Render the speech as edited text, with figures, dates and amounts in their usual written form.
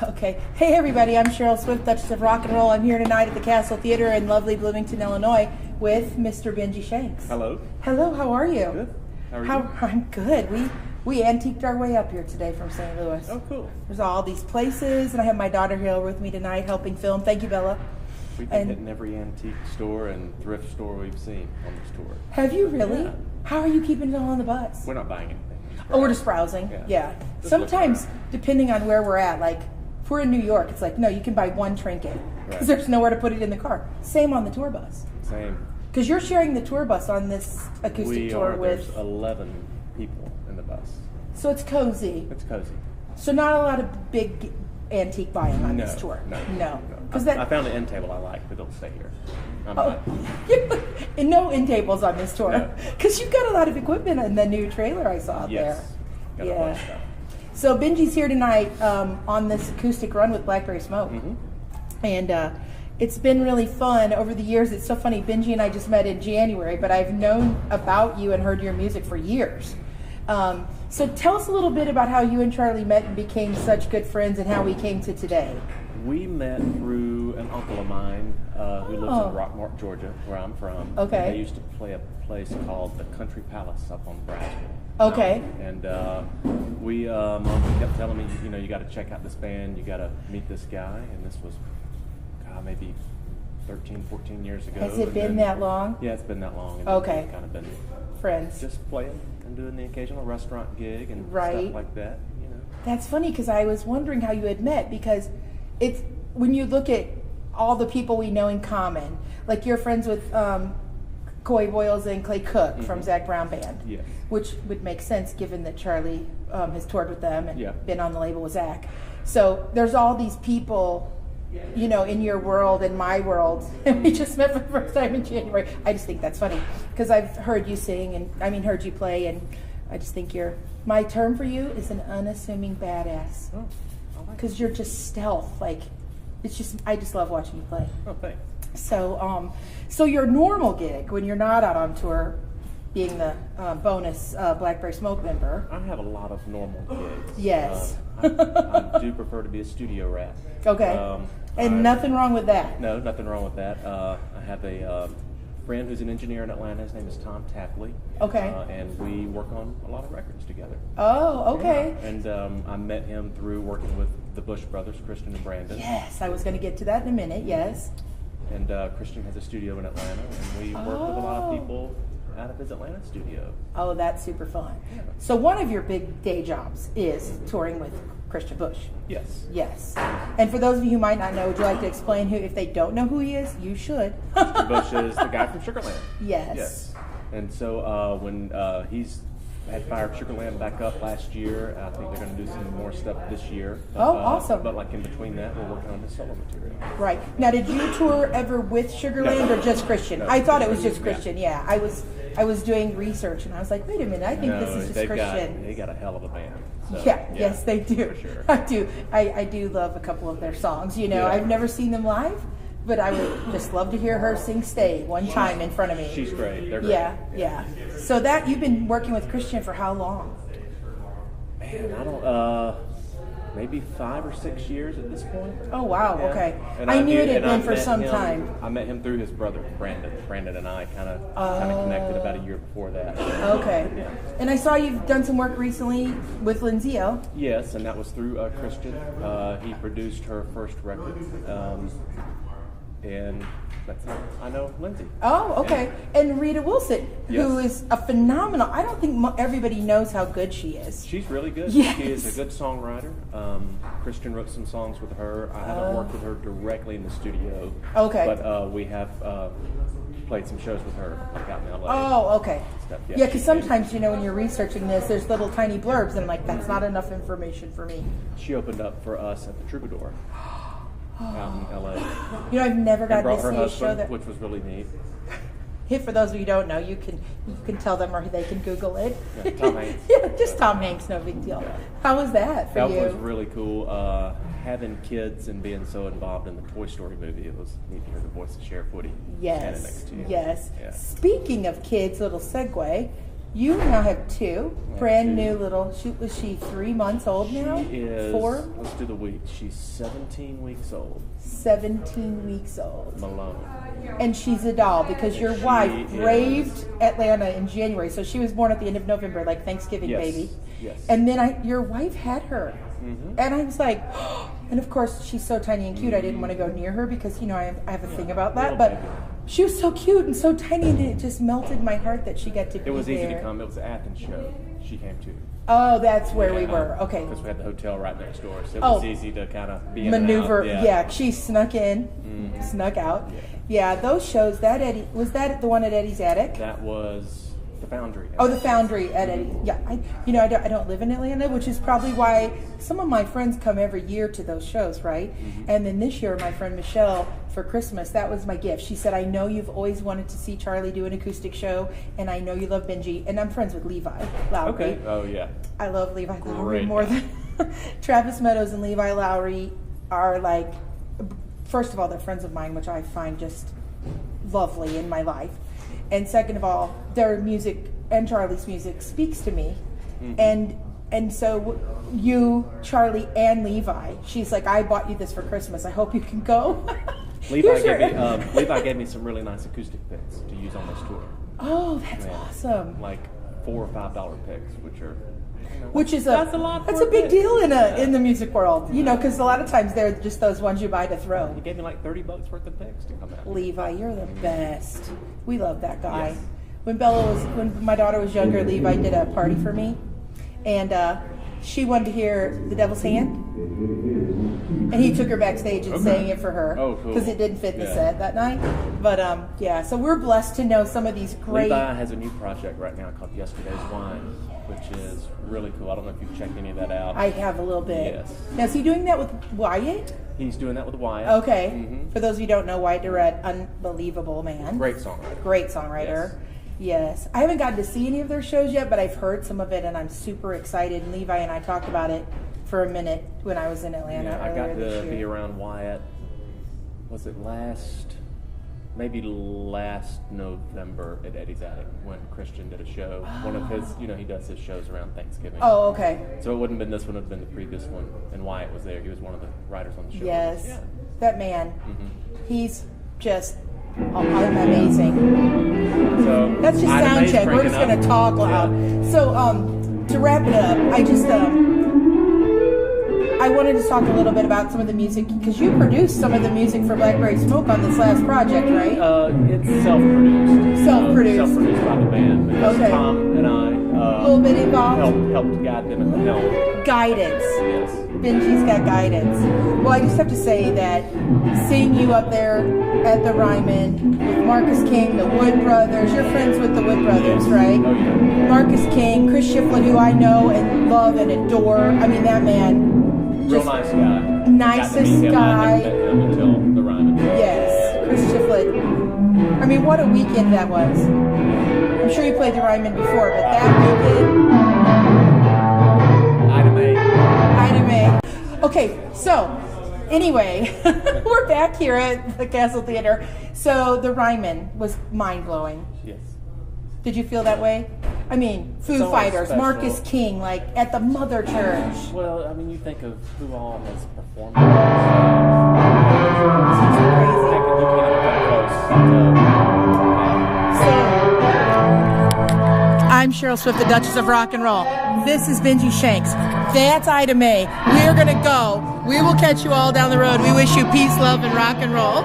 Okay. Hey, everybody. I'm Cheryl Swift, Duchess of Rock and Roll. I'm here tonight at the Castle Theater in lovely Bloomington, Illinois, with Mr. Benji Shanks. Hello. Hello. How are you? Good. How are you? I'm good. We antiqued our way up here today from St. Louis. Oh, cool. There's all these places, and I have my daughter here with me tonight helping film. Thank you, Bella. We've been hitting every antique store and thrift store we've seen on this tour. Have you really? Yeah. How are you keeping it all on the bus? We're not buying anything. Oh, we're just browsing? Yeah. Sometimes, depending on where we're at, like, if we're in New York, it's like, no, you can buy one trinket because there's nowhere to put it in the car. Same on the tour bus. Same. Because you're sharing the tour bus on this acoustic tour with... There's 11 people in the bus. So it's cozy. It's cozy. So not a lot of big antique buying on this tour. No. I found an end table I like, but it'll stay here. And no end tables on this tour. Because you've got a lot of equipment in the new trailer I saw out there. Got a bunch of stuff. So Benji's here tonight on this acoustic run with Blackberry Smoke. And it's been really fun over the years. It's so funny, Benji and I just met in January, but I've known about you and heard your music for years. So tell us a little bit about how you and Charlie met and became such good friends and how we came to today. We met through an uncle of mine who lives in Rockmart, Georgia, where I'm from. Okay. And they used to play a place called the Country Palace up on Braswell. Okay. And Mom kept telling me, you got to check out this band, you got to meet this guy, and this was, maybe 13, 14 years ago. Has it been that long? Yeah, it's been that long. And okay. We've kind of been friends. Just playing and doing the occasional restaurant gig and stuff like that. That's funny because I was wondering how you had met because it's when you look at all the people we know in common, like you're friends with Coy Boyles and Clay Cook from Zach Brown Band, which would make sense given that Charlie has toured with them and been on the label with Zach. So there's all these people, in your world and my world, and we just met for the first time in January. I just think that's funny because I've heard you sing and heard you play, and I just think my term for you is an unassuming badass. Oh, because you're just stealth. Like, I just love watching you play. Oh, thanks. So your normal gig when you're not out on tour, being the bonus Blackberry Smoke member. I have a lot of normal gigs. Yes. I do prefer to be a studio rat. Okay. Nothing wrong with that. No, nothing wrong with that. I have a friend who's an engineer in Atlanta. His name is Tom Tapley. Okay. And we work on a lot of records together. Oh, okay. Yeah. And I met him through working with the Bush brothers, Kristian and Brandon. Yes, I was going to get to that in a minute. Yes. And Kristian has a studio in Atlanta, and we work with a lot of people out of his Atlanta studio. Oh, that's super fun. Yeah. So one of your big day jobs is touring with Kristian Bush. Yes. Yes. And for those of you who might not know, would you like to explain if they don't know who he is? You should. Kristian Bush is the guy from Sugarland. Yes. Yes. And so when he's had fired Sugarland back up last year, I think they're going to do some more stuff this year. Awesome. But like in between that, we're working on his solo material. Right. Now, did you tour ever with Sugarland or just Kristian? No, I thought it was just Kristian. Yeah. I was doing research and I was like, wait a minute, I think this is just Kristian. They got a hell of a band. So, yes, they do. For sure. I do. I do love a couple of their songs. I've never seen them live, but I would just love to hear her sing "Stay" one time in front of me. She's great. They're great. Yeah. So you've been working with Kristian for how long? Man, I don't. Maybe 5 or 6 years at this point. Oh wow. Yeah. Okay. And I knew it had been for some time. I met him through his brother Brandon. Brandon and I kind of connected about a year before that. Okay. Yeah. And I saw you've done some work recently with Lindsay O. Yes, and that was through Kristian. He produced her first record, and that's how I know Lindsay. Oh, okay. Yeah. And Rita Wilson, who is a phenomenal. I don't think everybody knows how good she is. She's really good. Yes. She is a good songwriter. Kristian wrote some songs with her. I haven't worked with her directly in the studio. Okay. But we have played some shows with her, like out in LA. Oh, okay. Stuff. Yeah, because sometimes, when you're researching this, there's little tiny blurbs, and I'm like, that's not enough information for me. She opened up for us at the Troubadour. Out in LA. I've never gotten to see her a husband, show that. which was really neat. For those of you who don't know, you can tell them or they can Google it. Yeah, Tom Hanks. Just Tom Hanks, no big deal. Yeah. How was that for you? That was really cool. Having kids and being so involved in the Toy Story movie, it was neat to hear the voice of Sheriff Woody standing next to you. Yes. Yeah. Speaking of kids, little segue. You now have two, Yeah, brand two. new little. Was she 3 months old now? She is. 4? Let's do the week. She's 17 weeks old. 17 weeks old. Malone. And she's a doll because your She wife is. braved Atlanta in January. So she was born at the end of November, like Thanksgiving Yes. baby. Yes. And then your wife had her. Mhm. And I was like, and of course she's so tiny and cute. I didn't want to go near her because, I have a thing about that. Little But baby. she was so cute and so tiny, and it just melted my heart that she got to be It was there. easy to come. It was the Athens show. She came to. Oh, that's where we were. Okay. Because we had the hotel right next door, so it Oh. was easy to kind of be in Maneuver. and out. Yeah, she snuck in, snuck out. Yeah, those shows. Was that the one at Eddie's Attic? That was the Foundry. Oh, the Foundry at Eddie. Yeah, I don't live in Atlanta, which is probably why some of my friends come every year to those shows, right? And then this year, my friend Michelle, for Christmas, that was my gift. She said, "I know you've always wanted to see Charlie do an acoustic show, and I know you love Benji." And I'm friends with Levi Lowry. Okay. Oh yeah. I love Levi Lowry Great more guy. than Travis Meadows and Levi Lowry are like. First of all, they're friends of mine, which I find just lovely in my life. And second of all, their music and Charlie's music speaks to me. And so you, Charlie, and Levi, she's like, "I bought you this for Christmas. I hope you can go." Levi gave me some really nice acoustic picks to use on this tour. Oh, that's Yeah. awesome. Like $4 or $5 picks, which are. Which is That's a lot That's for a a big pick. deal in the music world, because a lot of times they're just those ones you buy to throw. He gave me like $30 worth of picks to come out. Levi, you're the best. We love that guy. Yes. When my daughter was younger, Levi did a party for me, and she wanted to hear The Devil's Hand, and he took her backstage and sang it for her Oh, cool. because it didn't fit the Yeah. set that night. But so we're blessed to know some of these great. Levi has a new project right now called Yesterday's Wine, which is really cool. I don't know if you've checked any of that out. I have a little bit. Yes. Now, is he doing that with Wyatt? He's doing that with Wyatt. Okay. Mhm. For those of you who don't know, Wyatt Durrett, unbelievable man. Great songwriter. Great songwriter. Yes. I haven't gotten to see any of their shows yet, but I've heard some of it, and I'm super excited. And Levi and I talked about it for a minute when I was in Atlanta Yeah, I earlier got this to year. be around Wyatt. Was it maybe last November at Eddie's Attic when Kristian did a show. One of his, he does his shows around Thanksgiving. Oh, okay. So it wouldn't have been this one, it would have been the previous one. And Wyatt was there. He was one of the writers on the show. Yes. Yeah. That man. Mm-hmm. He's just amazing. So That's just Ida sound Mae's check. We're just cranking going to talk loud. Yeah. So, to wrap it up, I wanted to talk a little bit about some of the music, because you produced some of the music for Blackberry Smoke on this last project, right? It's self-produced. Self-produced. Self-produced by the band. Because Okay. Tom and I A little bit involved. helped guide them at the helm. Guidance. Yes. Benji's got guidance. Well, I just have to say that seeing you up there at the Ryman with Marcus King, the Wood Brothers, you're friends with the Wood Brothers, right? Oh, yeah. Marcus King, Chris Shiflett, who I know and love and adore. I mean, that man. Real Just nice guy. nicest Got to meet him. guy. I hadn't met him until the Ryman. Yes, Chris Shiflett. I mean, what a weekend that was. I'm sure you played the Ryman before, but that weekend. Ida Mae. Okay, so anyway, we're back here at the Castle Theater. So the Ryman was mind-blowing. Yes. Did you feel that way? I mean, Foo It's always Fighters, special. Marcus King, like at the Mother Church. Well, I mean, you think of who all has performed. I'm Cheryl Swift, the Duchess of Rock and Roll. This is Benji Shanks. That's Ida Mae. We're going to go. We will catch you all down the road. We wish you peace, love, and rock and roll.